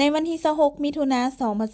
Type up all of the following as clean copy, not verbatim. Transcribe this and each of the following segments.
ในวันที่26มิถุนายน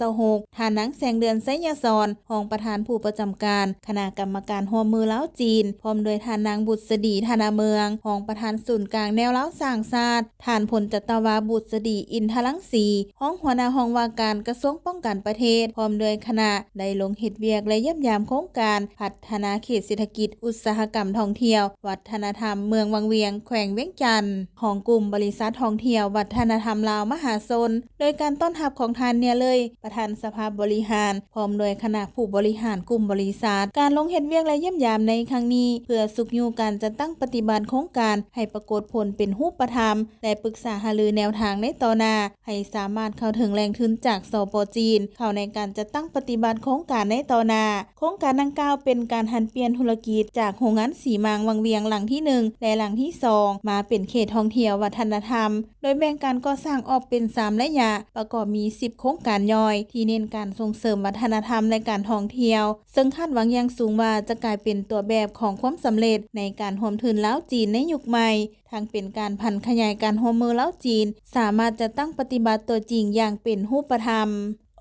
2026ท่านนางแสงเดือนไสยศรรองประธานผู้ประจำการคณะกรรมการร่วมมือลาวจีนพร้อมโดยท่านนางบุษดีธนาเมืองรองประธานศูนย์กลางแนวลาวสร้างชาติท่านพลจัตวาบุษดีอินทรังสีรองหัวหน้าห้องว่าการกระทรวงป้องกันประเทศพร้อมโดยคณะได้ลงเฮ็ดเวียกและเยี่ยมยามโครงการพัฒนาเขตเศรษฐกิจอุตสาหกรรมท่องเที่ยววัฒนธรรมเมืองวังเวียงแขวงเวียงจันทน์ของกลุ่มบริษัทท่องเที่ยววัฒนธรรมลาวมหาชนโดยการต้อนรับของท่านเนี่ยเลยประธานสภาบริหารพร้อมโดยคณะผู้บริหารกลุ่มบริษัทการลงเฮ็ดเวียกและเยี่ยมยามในครั้งนี้เพื่อสุขอยู่การจะตั้งปฏิบัติโครงการให้ปรากฏผลเป็นรูปธรรมและปรึกษาหารือแนวทางในต่อหน้าให้สามารถเข้าถึงแหล่งทุนจากสป.จีนเข้าในการจะตั้งปฏิบัติโครงการในต่อหน้าโครงการดังกล่าวเป็นการหันเปลี่ยนธุรกิจจากโรงงานสีมางวังเวียงหลังที่1และหลังที่2มาเป็นเขตท่องเที่ยววัฒนธรรมโดยแบ่งการก่อสร้างออกเป็น3ระยะประกอบมี10โครงการย่อยที่เน้นการส่งเสริมวัฒนธรรมและการท่องเที่ยวซึ่งคาดหวังอย่างสูงว่าจะกลายเป็นตัวแบบของความสำเร็จในการร่วมทุนลาวจีนในยุคใหม่ทั้งเป็นการพันขยายการร่วมมือลาวจีนสามารถจะตั้งปฏิบัติตัวจริงอย่างเป็นรูปธรรม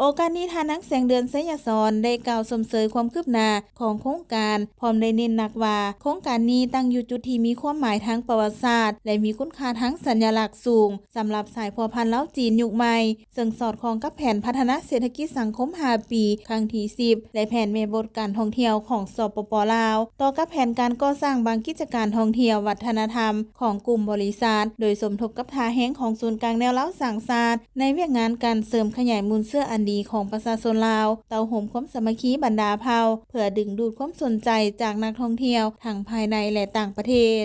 โอกาสนี้ท่านนางแสงเดือนไสยศรได้กล่าวสมเสยความคืบหน้าของโครงการพร้อมได้เน้นหนักว่าโครงการนี้ตั้งอยู่จุดที่มีความหมายทางประวัติศาสตร์และมีคุณค่าทางสัญลักษณ์สูงสำหรับสายพัวพันธุ์ลาวจีนยุคใหม่ซึ่งสอดคล้องกับแผนพัฒนาเศรษฐกิจสังคม5ปีครั้งที่10และแผนแม่บทการท่องเที่ยวของสปป.ลาวต่อกับแผนการก่อสร้างบางกิจการท่องเที่ยววัฒนธรรมของกลุ่มบริษัทโดยสมทบกับท่าแห้งของศูนย์กลางแนวลาวสร้างชาติในเวียกงานการเสริมขยายมูลเชื่ออันดีของประชาชนลาวเตาโหมความสามัคคีบรรดาเผ่าเพื่อดึงดูดความสนใจจากนักท่องเที่ยวทั้งภายในและต่างประเทศ